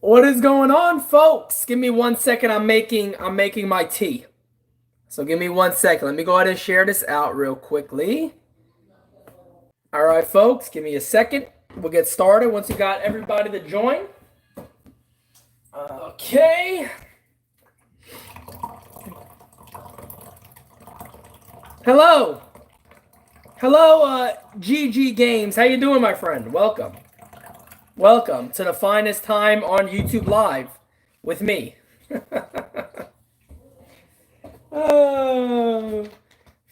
What is going on, folks? Give me 1 second. I'm making my tea. So give me 1 second. Let me go ahead and share this out real quickly. All right, folks, give me a second. We'll get started once you got everybody to join. Okay. Hello. Hello, GG Games. How you doing, my friend? Welcome. Welcome to the finest time on YouTube Live with me.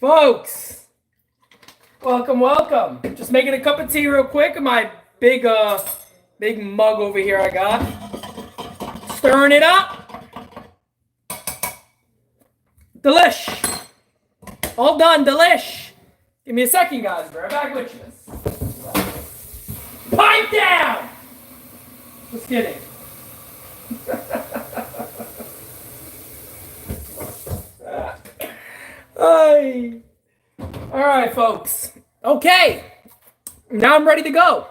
Folks, welcome. Just making a cup of tea real quick in my big mug over here I got. Stirring it up. Delish. All done, delish. Give me a second, guys. Be right back with you. Pipe down! Just kidding. All right, folks. Okay. Now I'm ready to go.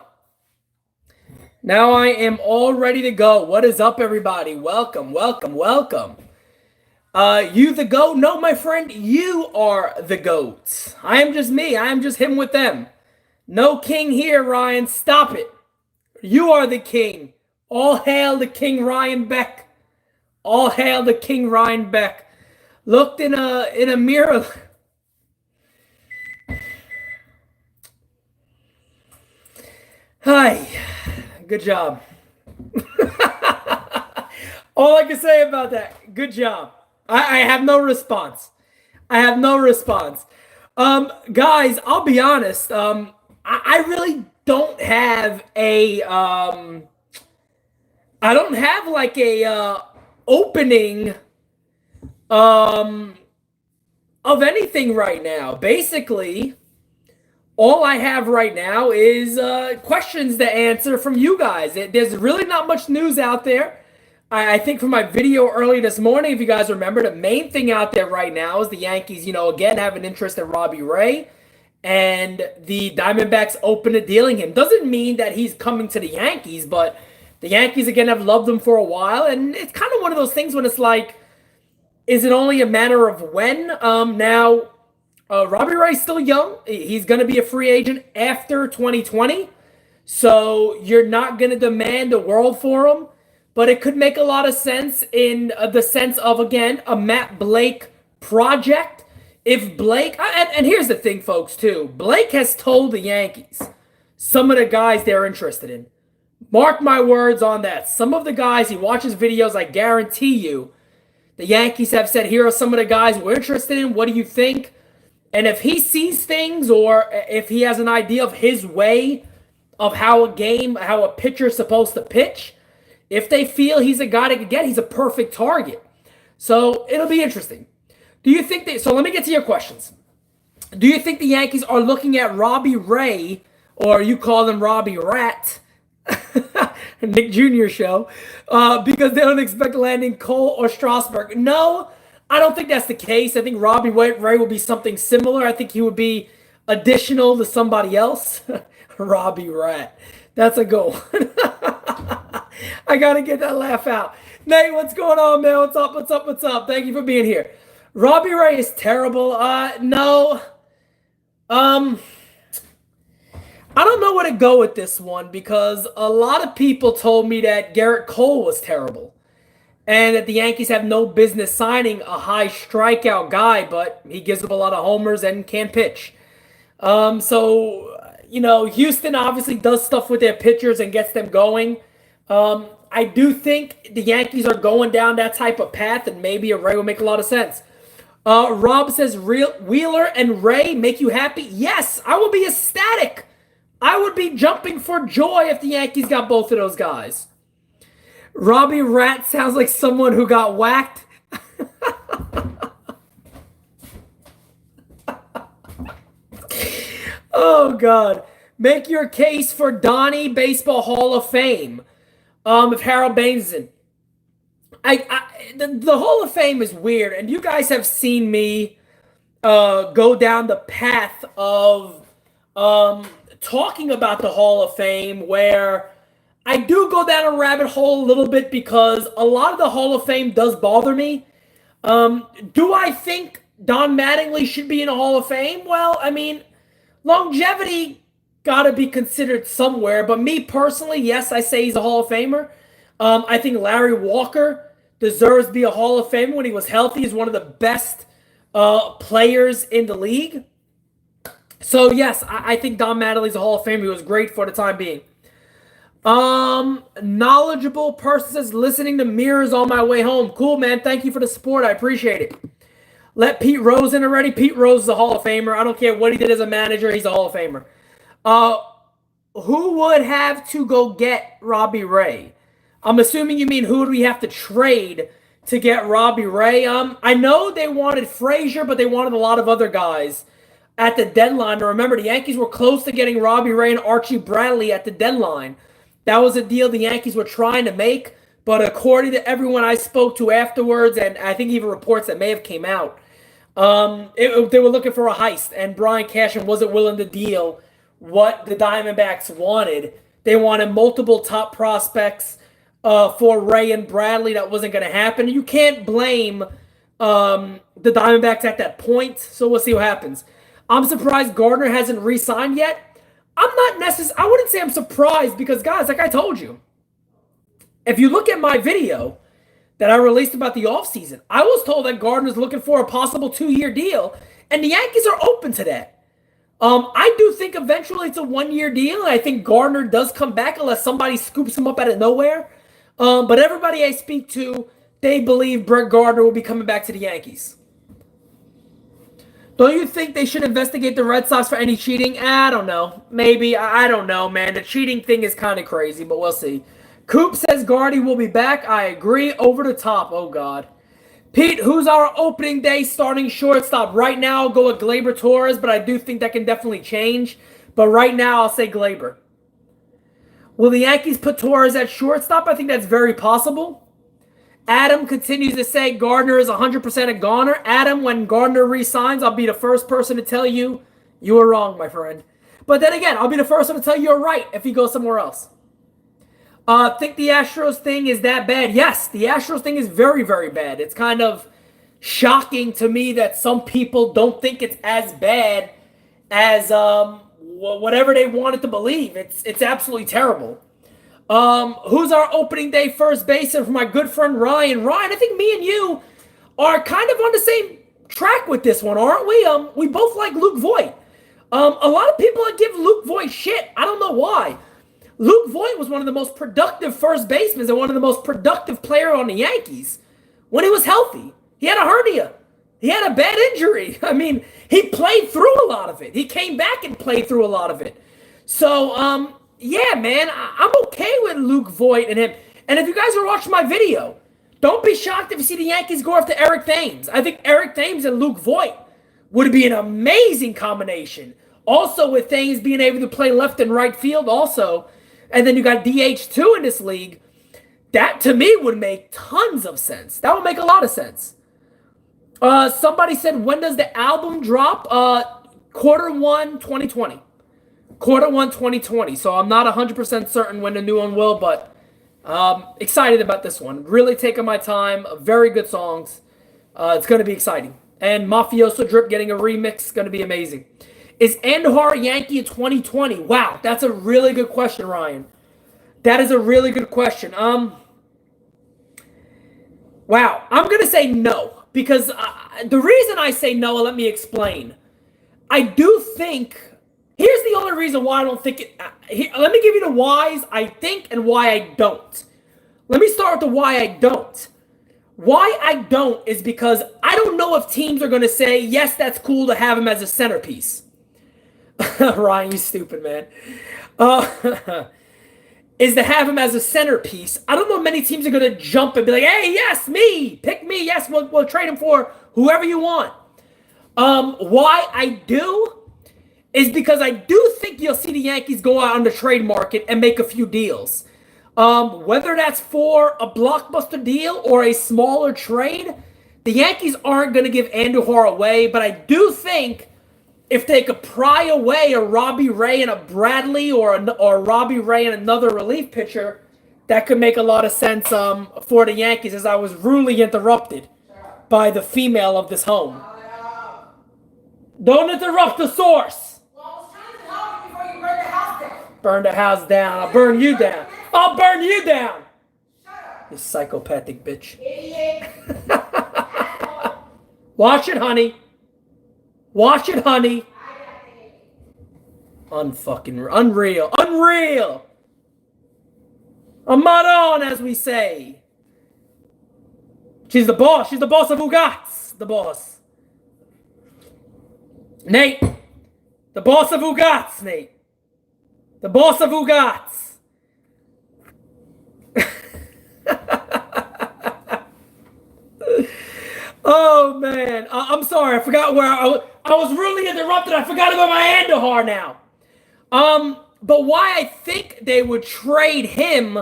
Now I am all ready to go. What is up, everybody? Welcome. You the GOAT? No, my friend, you are the GOAT. I am just me. I am just him with them. No king here, Ryan. Stop it. You are the king. All hail the King Ryan Beck. All hail the King Ryan Beck. Looked in a mirror. Hi. Good job. All I can say about that. Good job. I have no response. Guys, I'll be honest. I really don't have I don't have like a opening of anything right now. Basically, all I have right now is questions to answer from you guys. There's really not much news out there. I think from my video early this morning, if you guys remember, the main thing out there right now is the Yankees, again, have an interest in Robbie Ray. And the Diamondbacks open to dealing him. Doesn't mean that he's coming to the Yankees, but the Yankees, again, have loved him for a while. And it's kind of one of those things when it's like, is it only a matter of when? Now, Robbie Ray's still young. He's going to be a free agent after 2020. So you're not going to demand the world for him. But it could make a lot of sense in the sense of, again, a Matt Blake project. If Blake, and here's the thing, folks, too. Blake has told the Yankees some of the guys they're interested in. Mark my words on that. Some of the guys, he watches videos, I guarantee you, the Yankees have said, here are some of the guys we're interested in. What do you think? And if he sees things or if he has an idea of his way of how a pitcher is supposed to pitch, if they feel he's a guy they could get, he's a perfect target. So it'll be interesting. So let me get to your questions. Do you think the Yankees are looking at Robbie Ray, or you call him Robbie Rat, Nick Jr. show, because they don't expect landing Cole or Strasburg? No, I don't think that's the case. I think Robbie Ray will be something similar. I think he would be additional to somebody else. Robbie Rat. That's a goal. I got to get that laugh out. Nate, what's going on, man? What's up? Thank you for being here. Robbie Ray is terrible. No. I don't know where to go with this one because a lot of people told me that Garrett Cole was terrible and that the Yankees have no business signing a high strikeout guy, but he gives up a lot of homers and can pitch. Houston obviously does stuff with their pitchers and gets them going. I do think the Yankees are going down that type of path, and maybe a Ray will make a lot of sense. Rob says, Wheeler and Ray make you happy? Yes, I would be ecstatic. I would be jumping for joy if the Yankees got both of those guys. Robbie Rat sounds like someone who got whacked. Oh, God. Make your case for Donnie Baseball Hall of Fame. If Harold Baines is in. The Hall of Fame is weird, and you guys have seen me go down the path of talking about the Hall of Fame where I do go down a rabbit hole a little bit because a lot of the Hall of Fame does bother me. Do I think Don Mattingly should be in a Hall of Fame? Well, I mean, longevity got to be considered somewhere. But me personally, yes, I say he's a Hall of Famer. I think Larry Walker deserves to be a Hall of Famer when he was healthy. He's one of the best players in the league. So, yes, I think Don Mattingly's a Hall of Famer. He was great for the time being. Knowledgeable person says, listening to Mirrors on my way home. Cool, man. Thank you for the support. I appreciate it. Let Pete Rose in already. Pete Rose is a Hall of Famer. I don't care what he did as a manager. He's a Hall of Famer. Who would have to go get Robbie Ray? I'm assuming you mean who would we have to trade to get Robbie Ray? I know they wanted Frazier, but they wanted a lot of other guys at the deadline. Remember, the Yankees were close to getting Robbie Ray and Archie Bradley at the deadline. That was a deal the Yankees were trying to make, but according to everyone I spoke to afterwards, and I think even reports that may have came out, they were looking for a heist, and Brian Cashman wasn't willing to deal what the Diamondbacks wanted. They wanted multiple top prospects for Ray and Bradley. That wasn't going to happen. You can't blame the Diamondbacks at that point, so we'll see what happens. I'm surprised Gardner hasn't re-signed yet. I wouldn't say I'm surprised because, guys, like I told you, if you look at my video that I released about the offseason, I was told that Gardner's looking for a possible 2-year deal, and the Yankees are open to that. I do think eventually it's a 1-year deal, and I think Gardner does come back unless somebody scoops him up out of nowhere. But everybody I speak to, they believe Brett Gardner will be coming back to the Yankees. Don't you think they should investigate the Red Sox for any cheating? I don't know. Maybe. I don't know, man. The cheating thing is kind of crazy, but we'll see. Coop says Gardy will be back. I agree. Over the top. Oh, God. Pete, who's our opening day starting shortstop? Right now, I'll go with Gleyber Torres, but I do think that can definitely change. But right now, I'll say Gleyber. Will the Yankees put Torres at shortstop? I think that's very possible. Adam continues to say Gardner is 100% a goner. Adam, when Gardner re-signs, I'll be the first person to tell you you were wrong, my friend. But then again, I'll be the first one to tell you you're right if he goes somewhere else. Think the Astros thing is that bad? Yes, the Astros thing is very, very bad. It's kind of shocking to me that some people don't think it's as bad as whatever they wanted to believe. It's absolutely terrible. Who's our opening day first baseman for my good friend Ryan? Ryan, I think me and you are kind of on the same track with this one, aren't we? We both like Luke Voit. A lot of people give Luke Voit shit. I don't know why. Luke Voit was one of the most productive first basemen and one of the most productive players on the Yankees when he was healthy. He had a hernia. He had a bad injury. I mean, he played through a lot of it. He came back and played through a lot of it. So, yeah, man, I'm okay with Luke Voit and him. And if you guys are watching my video, don't be shocked if you see the Yankees go after Eric Thames. I think Eric Thames and Luke Voit would be an amazing combination. Also, with Thames being able to play left and right field also, and then you got DH2 in this league, that to me would make tons of sense. That would make a lot of sense. Somebody said, when does the album drop? Q1 2020. Q1 2020. So I'm not 100% certain when the new one will, but excited about this one. Really taking my time. Very good songs. It's going to be exciting. And Mafioso Drip getting a remix. Going to be amazing. Is Andujar a Yankee in 2020? Wow, that's a really good question, Ryan. That is a really good question. Wow, I'm going to say no. Because the reason I say no, let me explain. I do think... Here's the only reason why I don't think it... let me give you the whys I think and why I don't. Let me start with the why I don't. Why I don't is because I don't know if teams are going to say, yes, that's cool to have him as a centerpiece. Ryan, you stupid, man. Is to have him as a centerpiece. I don't know if many teams are going to jump and be like, hey, yes, me. Pick me. Yes, we'll trade him for whoever you want. Why I do is because I do think you'll see the Yankees go out on the trade market and make a few deals. Whether that's for a blockbuster deal or a smaller trade, the Yankees aren't going to give Andujar away, but I do think if they could pry away a Robbie Ray and a Bradley or Robbie Ray and another relief pitcher, that could make a lot of sense for the Yankees, as I was rudely interrupted by the female of this home. Don't interrupt the source. Well, I was trying to help you before you burned the house down. Burn the house down. I'll burn you down. I'll burn you down. Shut up. You psychopathic bitch. Idiot. Watch it, honey. Watch it, honey. Unfucking unreal. Unreal. Amaron, as we say. She's the boss. She's the boss of Ugats. The boss. Nate. The boss of Ugats, Nate. The boss of Ugats. Oh, man. I'm sorry. I forgot where I was really interrupted. I forgot about my Andahar now. But why I think they would trade him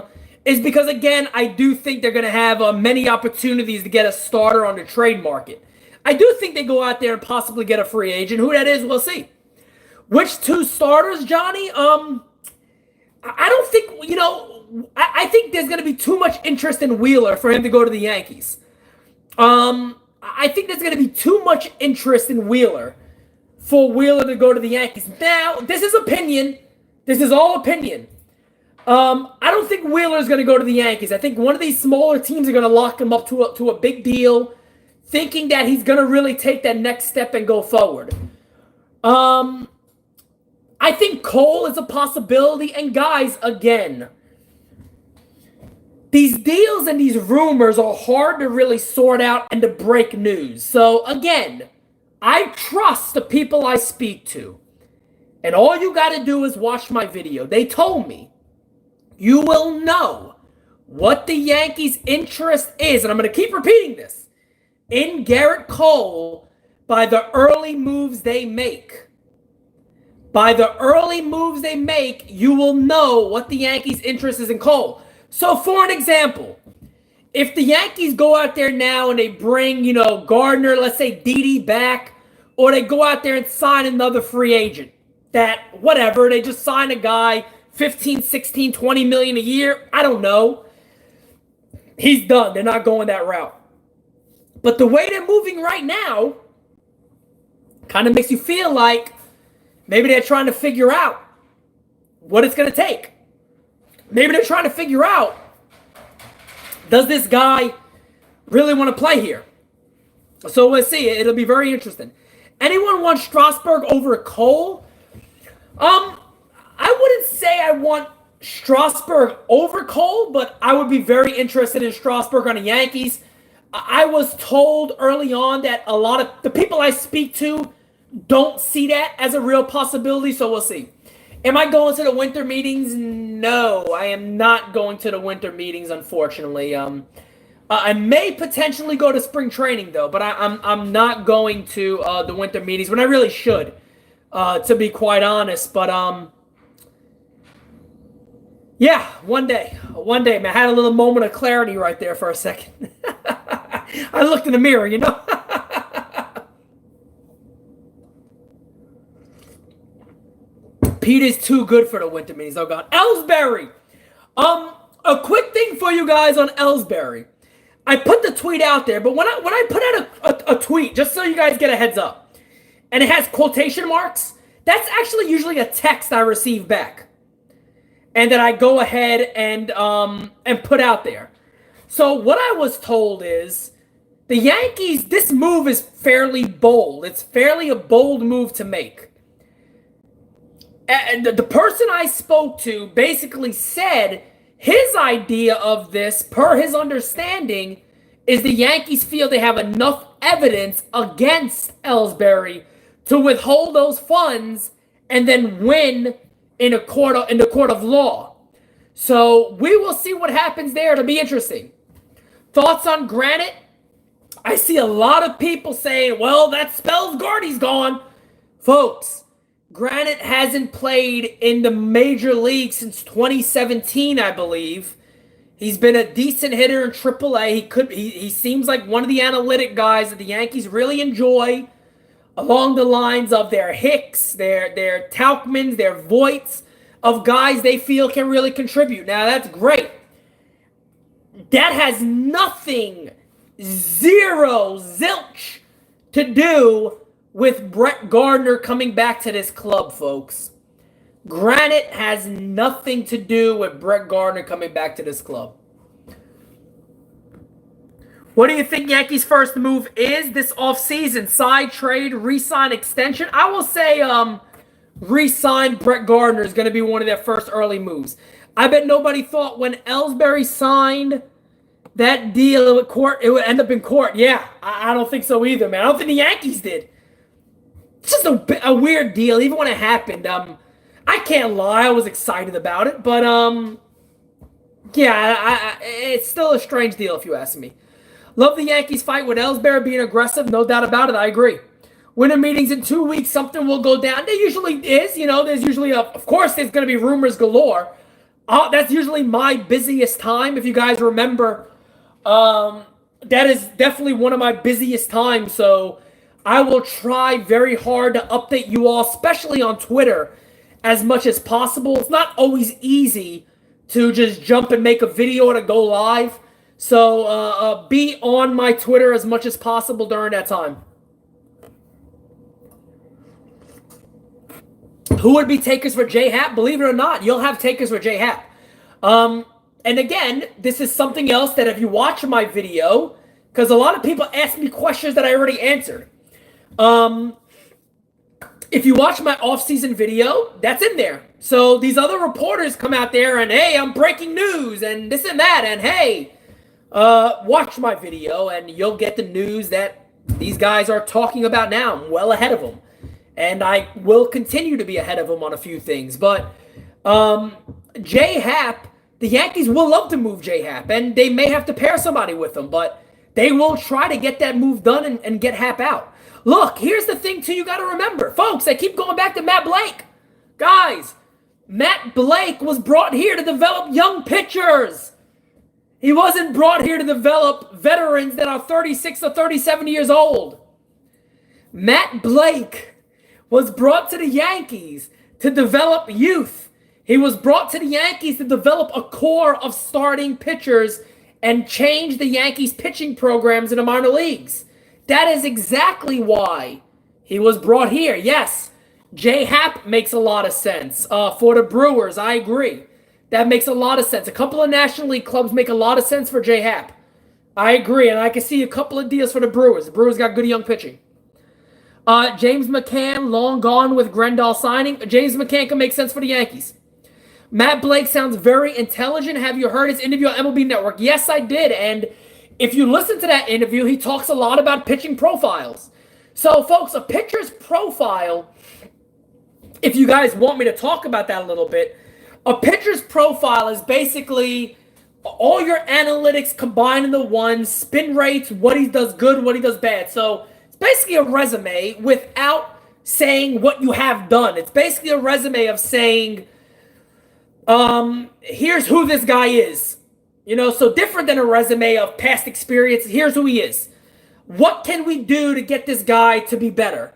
is because, again, I do think they're going to have many opportunities to get a starter on the trade market. I do think they go out there and possibly get a free agent. Who that is, we'll see. Which two starters, Johnny? I don't think, I think there's going to be too much interest in Wheeler for him to go to the Yankees. I think there's going to be too much interest in Wheeler for Wheeler to go to the Yankees. Now, this is opinion. This is all opinion. I don't think Wheeler's going to go to the Yankees. I think one of these smaller teams are going to lock him up to a big deal, thinking that he's going to really take that next step and go forward. I think Cole is a possibility. And guys, again, these deals and these rumors are hard to really sort out and to break news. So, again, I trust the people I speak to. And all you got to do is watch my video. They told me you will know what the Yankees' interest is, and I'm going to keep repeating this, in Garrett Cole by the early moves they make. By the early moves they make, you will know what the Yankees' interest is in Cole. So, for an example, if the Yankees go out there now and they bring, Gardner, let's say Didi back, or they go out there and sign another free agent, that, whatever, they just sign a guy, 15, 16, 20 million a year, I don't know. He's done. They're not going that route. But the way they're moving right now kind of makes you feel like maybe they're trying to figure out what it's going to take. Maybe they're trying to figure out, does this guy really want to play here? So we'll see. It'll be very interesting. Anyone want Strasburg over Cole? I wouldn't say I want Strasburg over Cole, but I would be very interested in Strasburg on the Yankees. I was told early on that a lot of the people I speak to don't see that as a real possibility, so we'll see. Am I going to the winter meetings? No, I am not going to the winter meetings, unfortunately. I may potentially go to spring training, though, but I'm not going to the winter meetings when I really should, to be quite honest. But yeah, one day, man. I had a little moment of clarity right there for a second. I looked in the mirror, Pete is too good for the winter meetings. Oh, God. Ellsbury. A quick thing for you guys on Ellsbury. I put the tweet out there, but when I put out a tweet, just so you guys get a heads up, and it has quotation marks, that's actually usually a text I receive back. And that I go ahead and put out there. So what I was told is the Yankees, this move is fairly bold. It's fairly a bold move to make. And the person I spoke to basically said his idea of this, per his understanding, is the Yankees feel they have enough evidence against Ellsbury to withhold those funds and then win in the court of law. So we will see what happens there. It'll be interesting. Thoughts on Granite? I see a lot of people saying, well, that spells Gardy's gone. Folks, Granite hasn't played in the major league since 2017, I believe. He's been a decent hitter in AAA. He seems like one of the analytic guys that the Yankees really enjoy. along the lines of their Hicks, their Tauchmans, their Voits, of guys they feel can really contribute. Now, that's great. That has nothing, zero, zilch to do with Brett Gardner coming back to this club, folks. Granite has nothing to do with Brett Gardner coming back to this club. What do you think Yankees' first move is this offseason? Side trade, re-sign, extension? I will say re-sign Brett Gardner is going to be one of their first early moves. I bet nobody thought when Ellsbury signed that deal with court, it would end up in court. Yeah, I don't think so either, man. I don't think the Yankees did. It's just a weird deal, even when it happened. I can't lie, I was excited about it, but yeah, it's still a strange deal if you ask me. Love the Yankees fight with Ellsbury being aggressive, no doubt about it. I agree. Winter meetings in 2 weeks, something will go down. There usually is, there's usually of course, there's going to be rumors galore. That's usually my busiest time. If you guys remember, that is definitely one of my busiest times. So I will try very hard to update you all, especially on Twitter, as much as possible. It's not always easy to just jump and make a video to go live. So be on my Twitter as much as possible during that time. Who would be takers for J-Happ? Believe it or not, you'll have takers for J-Happ. And again, this is something else that if you watch my video, because a lot of people ask me questions that I already answered. If you watch my off-season video, that's in there. So these other reporters come out there and, hey, I'm breaking news and this and that. And, hey, watch my video and you'll get the news that these guys are talking about now. I'm well ahead of them. And I will continue to be ahead of them on a few things. But J-Happ, the Yankees will love to move J-Happ. And they may have to pair somebody with them. But they will try to get that move done and get Happ out. Look, here's the thing, too, you got to remember. Folks, I keep going back to Matt Blake. Guys, Matt Blake was brought here to develop young pitchers. He wasn't brought here to develop veterans that are 36 or 37 years old. Matt Blake was brought to the Yankees to develop youth. He was brought to the Yankees to develop a core of starting pitchers and change the Yankees' pitching programs in the minor leagues. That is exactly why he was brought here. Yes, J-Happ makes a lot of sense. For the Brewers, I agree. That makes a lot of sense. A couple of National League clubs make a lot of sense for J-Happ. I agree, and I can see a couple of deals for the Brewers. The Brewers got good young pitching. James McCann, long gone with Grendal signing. James McCann can make sense for the Yankees. Matt Blake sounds very intelligent. Have you heard his interview on MLB Network? Yes, I did, and if you listen to that interview, he talks a lot about pitching profiles. So, folks, a pitcher's profile, if you guys want me to talk about that a little bit, a pitcher's profile is basically all your analytics combined into one, spin rates, what he does good, what he does bad. So, it's basically a resume without saying what you have done. It's basically a resume of saying, here's who this guy is. So different than a resume of past experience. Here's who he is. What can we do to get this guy to be better?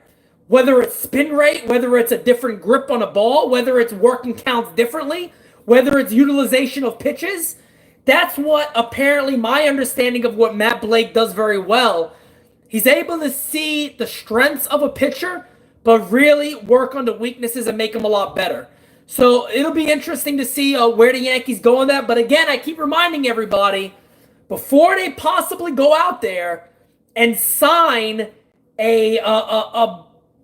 Whether it's spin rate, whether it's a different grip on a ball, whether it's working counts differently, whether it's utilization of pitches. That's what apparently my understanding of what Matt Blake does very well. He's able to see the strengths of a pitcher, but really work on the weaknesses and make them a lot better. So it'll be interesting to see where the Yankees go on that. But again, I keep reminding everybody, before they possibly go out there and sign a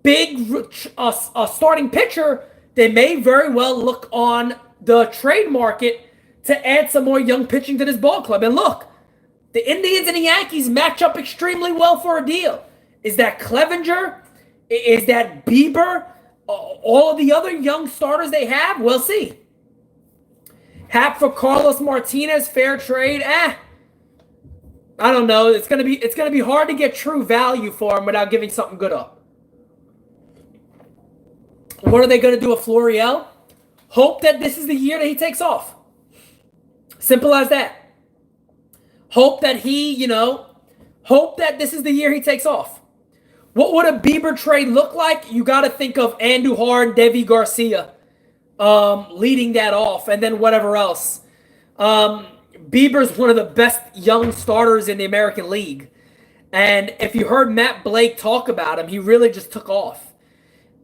big starting pitcher, they may very well look on the trade market to add some more young pitching to this ball club. And look, the Indians and the Yankees match up extremely well for a deal. Is that Clevenger? Is that Bieber? All of the other young starters they have, we'll see. Happ for Carlos Martinez, fair trade. I don't know. It's gonna be hard to get true value for him without giving something good up. What are they gonna do with Florial? Hope that this is the year that he takes off. Simple as that. Hope that this is the year he takes off. What would a Bieber trade look like? You got to think of Andujar and Devi Garcia leading that off, and then whatever else. Bieber's one of the best young starters in the American League. And if you heard Matt Blake talk about him, he really just took off.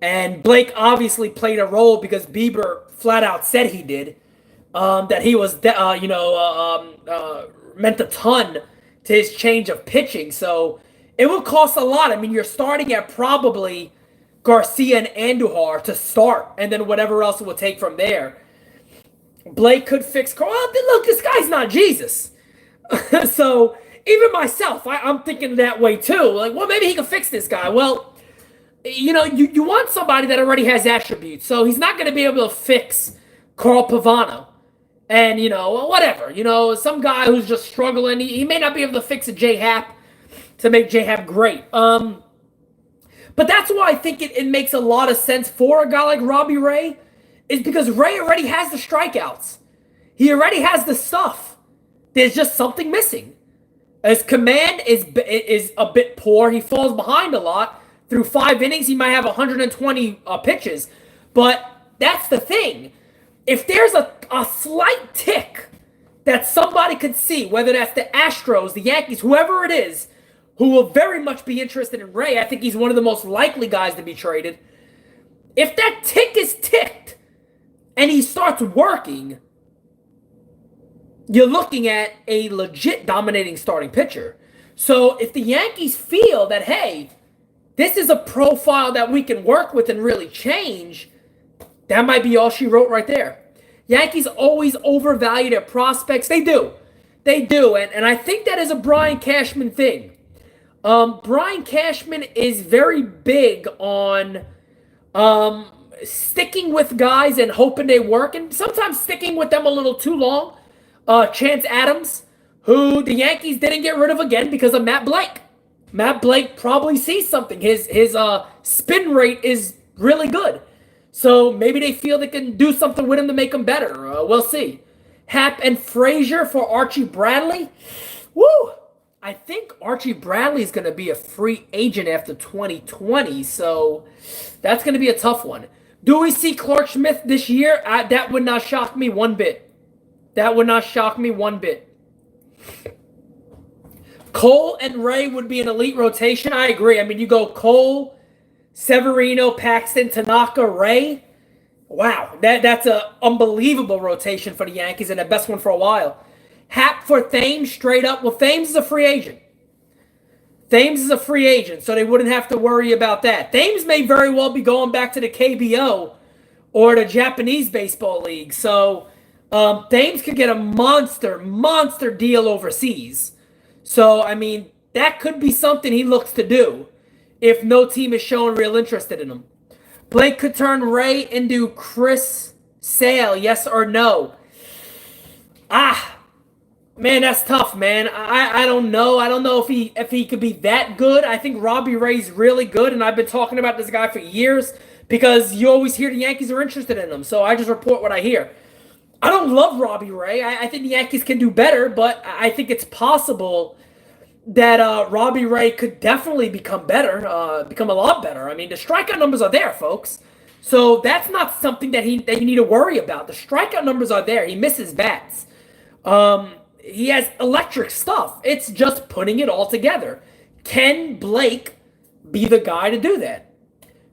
And Blake obviously played a role because Bieber flat out said he did. That he was, meant a ton to his change of pitching. So it would cost a lot. I mean, you're starting at probably Garcia and Andujar to start, and then whatever else it will take from there. Blake could fix Carl. Look, this guy's not Jesus. So even myself, I'm thinking that way too. Like, well, maybe he can fix this guy. Well, you want somebody that already has attributes. So he's not going to be able to fix Carl Pavano. And, whatever. Some guy who's just struggling. He may not be able to fix a J-Hap to make J-Hap great. But that's why I think it makes a lot of sense for a guy like Robbie Ray, is because Ray already has the strikeouts. He already has the stuff. There's just something missing. His command is a bit poor. He falls behind a lot. Through 5 innings, he might have 120 pitches. But that's the thing. If there's a slight tick that somebody could see, whether that's the Astros, the Yankees, whoever it is, who will very much be interested in Ray, I think he's one of the most likely guys to be traded. If that tick is ticked, and he starts working, you're looking at a legit dominating starting pitcher. So if the Yankees feel that, hey, this is a profile that we can work with and really change, that might be all she wrote right there. Yankees always overvalue their prospects. They do. And I think that is a Brian Cashman thing. Brian Cashman is very big on sticking with guys and hoping they work, and sometimes sticking with them a little too long. Chance Adams, who the Yankees didn't get rid of again because of Matt Blake. Matt Blake probably sees something. His spin rate is really good. So maybe they feel they can do something with him to make him better. We'll see. Hap and Frazier for Archie Bradley. Woo! I think Archie Bradley is going to be a free agent after 2020, so that's going to be a tough one. Do we see Clark Schmidt this year? That would not shock me one bit. Cole and Ray would be an elite rotation. I agree. I mean, you go Cole, Severino, Paxton, Tanaka, Ray. Wow, that's an unbelievable rotation for the Yankees and the best one for a while. Hap for Thames straight up. Well, Thames is a free agent. So they wouldn't have to worry about that. Thames may very well be going back to the KBO or the Japanese Baseball League. So Thames could get a monster deal overseas. So, I mean, that could be something he looks to do if no team is showing real interest in him. Blake could turn Ray into Chris Sale, yes or no? Man, that's tough, man. I don't know. I don't know if he could be that good. I think Robbie Ray's really good, and I've been talking about this guy for years because you always hear the Yankees are interested in him. So I just report what I hear. I don't love Robbie Ray. I think the Yankees can do better, but I think it's possible that Robbie Ray could definitely become better, become a lot better. I mean, the strikeout numbers are there, folks. So that's not something that you need to worry about. The strikeout numbers are there. He misses bats. He has electric stuff. It's just putting it all together. Can Blake be the guy to do that?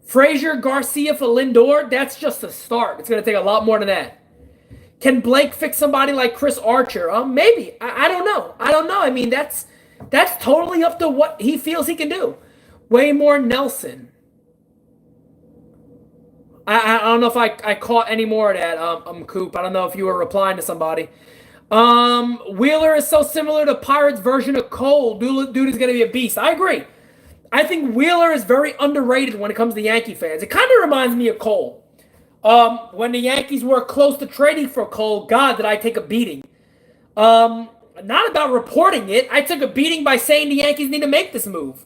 Frazier, Garcia for Lindor, that's just a start. It's going to take a lot more than that. Can Blake fix somebody like Chris Archer? Maybe. I don't know. I mean, that's totally up to what he feels he can do. Waymore Nelson. I don't know if I caught any more of that, Coop. I don't know if you were replying to somebody. Wheeler is so similar to Pirates' version of Cole. Dude is going to be a beast. I agree. I think Wheeler is very underrated when it comes to Yankee fans. It kind of reminds me of Cole. When the Yankees were close to trading for Cole, God, did I take a beating. Not about reporting it. I took a beating by saying the Yankees need to make this move.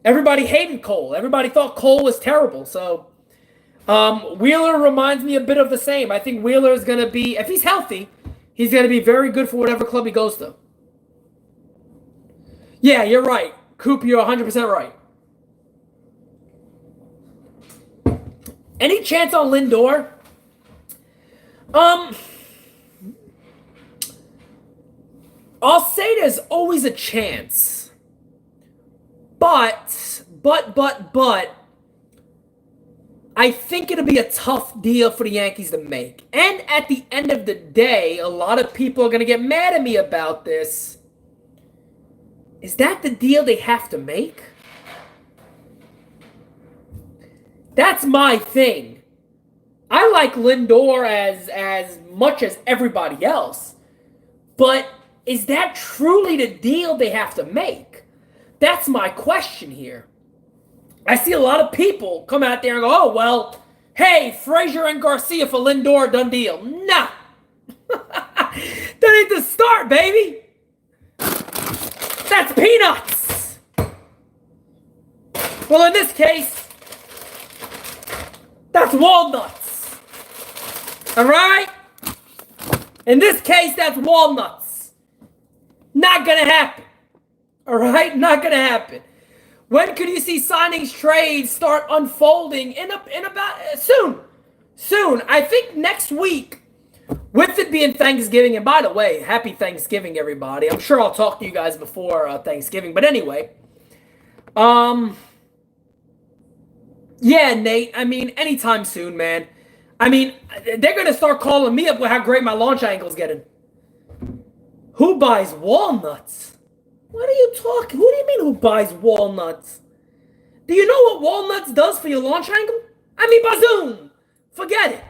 Everybody hated Cole. Everybody thought Cole was terrible. So Wheeler reminds me a bit of the same. I think Wheeler is going to be, if he's healthy, he's going to be very good for whatever club he goes to. Yeah, you're right. Coop, you're 100% right. Any chance on Lindor? I'll say there's always a chance. But, I think it'll be a tough deal for the Yankees to make. And at the end of the day, a lot of people are going to get mad at me about this. Is that the deal they have to make? That's my thing. I like Lindor as much as everybody else. But is that truly the deal they have to make? That's my question here. I see a lot of people come out there and go, oh, well, hey, Frazier and Garcia for Lindor, done deal. Nah. That ain't the start, baby. That's peanuts. Well, in this case, that's walnuts. All right? In this case, that's walnuts. Not going to happen. All right? Not going to happen. When could you see signings, trades start unfolding? In about soon. Soon. I think next week, with it being Thanksgiving. And by the way, happy Thanksgiving, everybody. I'm sure I'll talk to you guys before Thanksgiving. But anyway, yeah, Nate. I mean, anytime soon, man. I mean, they're gonna start calling me up with how great my launch angle's getting. Who buys walnuts? What are you talking? Who do you mean who buys walnuts? Do you know what walnuts does for your launch angle? I mean, bazoom! Forget it.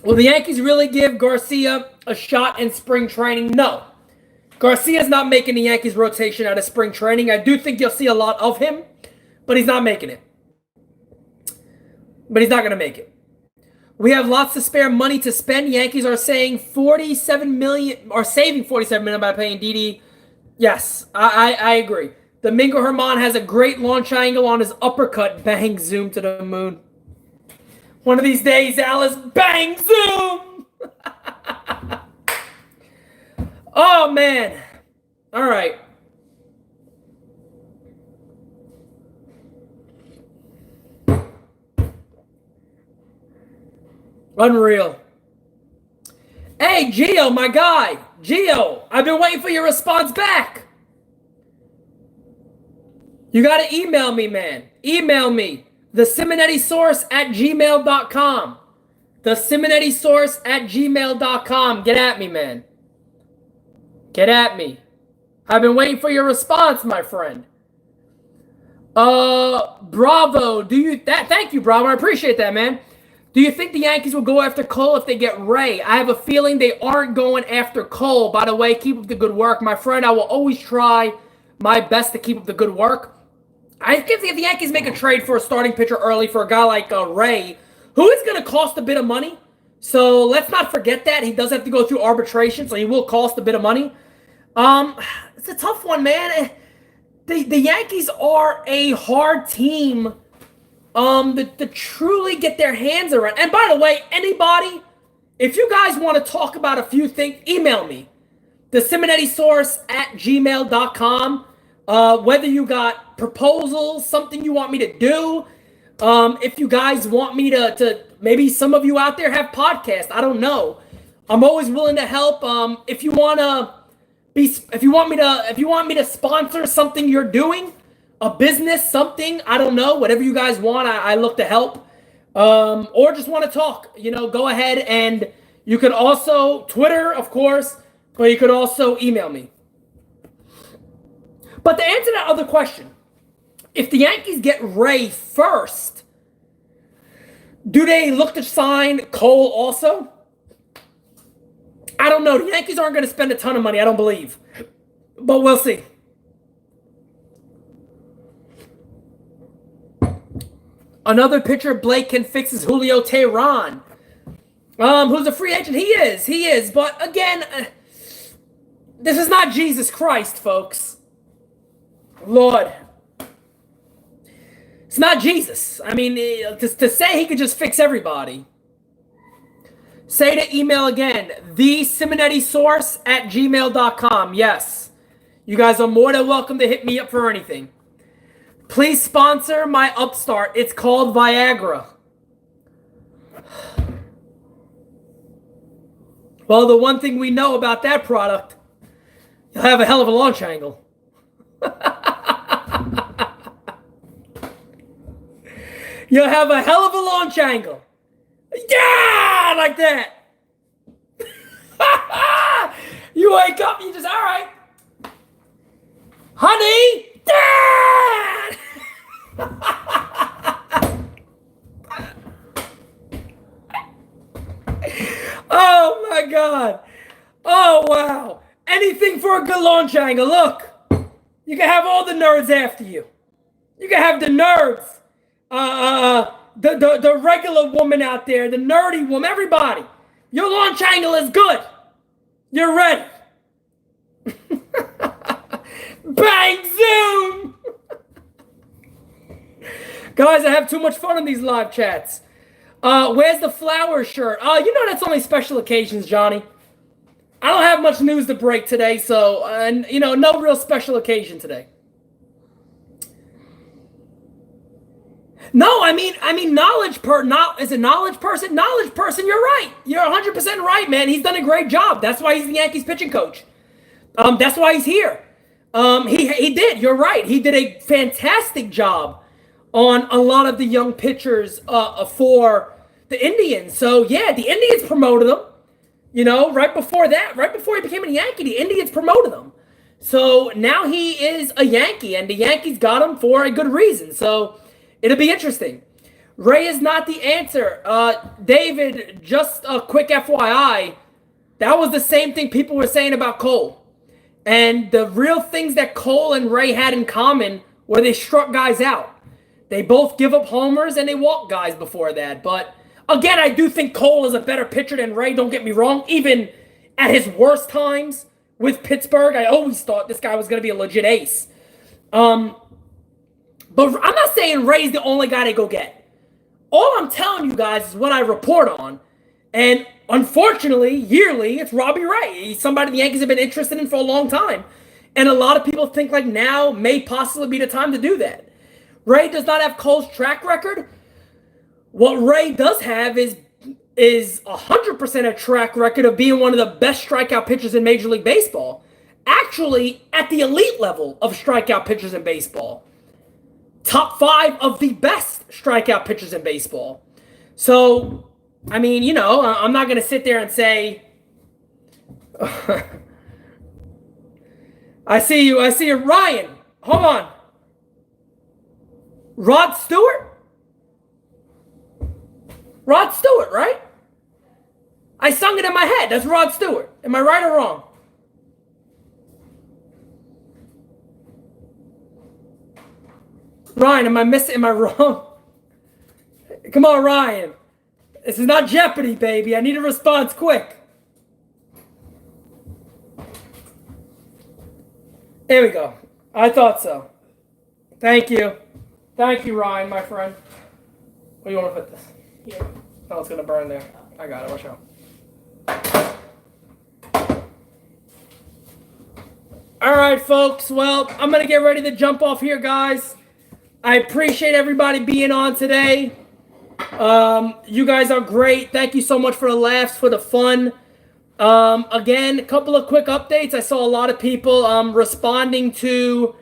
Will the Yankees really give Garcia a shot in spring training? No. Garcia's not making the Yankees rotation out of spring training. I do think you'll see a lot of him, but he's not making it. But he's not going to make it. We have lots of spare money to spend. Yankees are saying $47 million, or saving $47 million by paying Didi. Yes, I agree. Domingo Herman has a great launch angle on his uppercut. Bang, zoom to the moon. One of these days, Alice, bang, zoom. Oh, man. All right. Unreal. Hey, Gio, my guy. Gio, I've been waiting for your response back. You got to email me, man. Email me. thesimonetti@gmail.com. thesimonetti@gmail.com. Get at me, man. Get at me. I've been waiting for your response, my friend. Bravo. Thank you, Bravo. I appreciate that, man. Do you think the Yankees will go after Cole if they get Ray? I have a feeling they aren't going after Cole. By the way, keep up the good work. My friend, I will always try my best to keep up the good work. I think if the Yankees make a trade for a starting pitcher early for a guy like Ray, who is going to cost a bit of money, so let's not forget that. He does have to go through arbitration, so he will cost a bit of money. It's a tough one, man. The Yankees are a hard team to truly get their hands around. And by the way, anybody, if you guys want to talk about a few things, email me. thesimonetti@gmail.com. Whether you got proposals, something you want me to do, if you guys want me to maybe some of you out there have podcasts, I don't know. I'm always willing to help. If you want me to sponsor something you're doing, a business, something, I don't know, whatever you guys want, I look to help. Or just want to talk, go ahead, and you can also Twitter, of course, but you could also email me. But to answer that other question, if the Yankees get Ray first, do they look to sign Cole also? I don't know. The Yankees aren't going to spend a ton of money, I don't believe. But we'll see. Another pitcher Blake can fix is Julio Teheran. Who's a free agent? He is. But again, this is not Jesus Christ, folks. Lord. It's not Jesus. I mean, to say he could just fix everybody. Say the email again. thesimonetti@gmail.com. Yes. You guys are more than welcome to hit me up for anything. Please sponsor my upstart. It's called Viagra. Well, the one thing we know about that product, you'll have a hell of a launch angle. You'll have a hell of a launch angle. Yeah, like that. You wake up, you just, all right. Honey, Dad! Oh my God. Oh wow. Anything for a good launch angle. Look, you can have all the nerds after you. You can have the nerds. The regular woman out there, the nerdy woman, everybody. Your launch angle is good. You're ready. Bang, zoom! Guys, I have too much fun in these live chats. Where's the flower shirt? You know that's only special occasions, Johnny. I don't have much news to break today, so, no real special occasion today. No, I mean, is a knowledge person? Knowledge person, you're right. You're 100% right, man. He's done a great job. That's why he's the Yankees pitching coach. That's why he's here. He did. You're right. He did a fantastic job on a lot of the young pitchers for the Indians. So, yeah, the Indians promoted him. Right before he became a Yankee, the Indians promoted him. So now he is a Yankee, and the Yankees got him for a good reason. So it'll be interesting. Ray is not the answer. David, just a quick FYI, that was the same thing people were saying about Cole. And the real things that Cole and Ray had in common were they struck guys out. They both give up homers and they walk guys before that. But again, I do think Cole is a better pitcher than Ray, don't get me wrong. Even at his worst times with Pittsburgh, I always thought this guy was going to be a legit ace. But I'm not saying Ray's the only guy they go get. All I'm telling you guys is what I report on. And unfortunately, yearly, it's Robbie Ray. He's somebody the Yankees have been interested in for a long time. And a lot of people think like now may possibly be the time to do that. Ray does not have Cole's track record. What Ray does have is 100% a track record of being one of the best strikeout pitchers in Major League Baseball. Actually, at the elite level of strikeout pitchers in baseball. Top 5 of the best strikeout pitchers in baseball. So, I mean, I'm not going to sit there and say, I see you, Ryan. Hold on. Rod Stewart? Rod Stewart, right? I sung it in my head. That's Rod Stewart. Am I right or wrong? Ryan, am I wrong? Come on, Ryan. This is not Jeopardy, baby. I need a response quick. There we go. I thought so. Thank you. Thank you, Ryan, my friend. Where do you want to put this? Here. Oh, it's going to burn there. I got it. Watch out. All right, folks. Well, I'm going to get ready to jump off here, guys. I appreciate everybody being on today. You guys are great. Thank you so much for the laughs, for the fun. Again, a couple of quick updates. I saw a lot of people responding to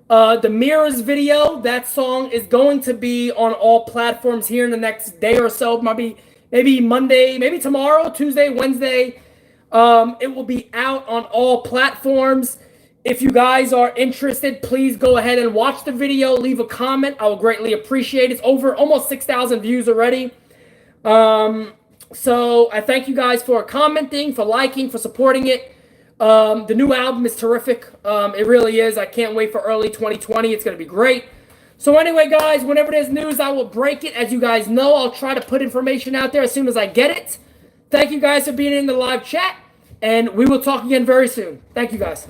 the Mirrors video. That song is going to be on all platforms here in the next day or so. Maybe Monday, maybe tomorrow, Tuesday, Wednesday. It will be out on all platforms. If you guys are interested, please go ahead and watch the video. Leave a comment. I will greatly appreciate it. It's over almost 6,000 views already. So I thank you guys for commenting, for liking, for supporting it. The new album is terrific. It really is. I can't wait for early 2020. It's going to be great. So anyway, guys, whenever there's news, I will break it. As you guys know, I'll try to put information out there as soon as I get it. Thank you guys for being in the live chat, and we will talk again very soon. Thank you, guys.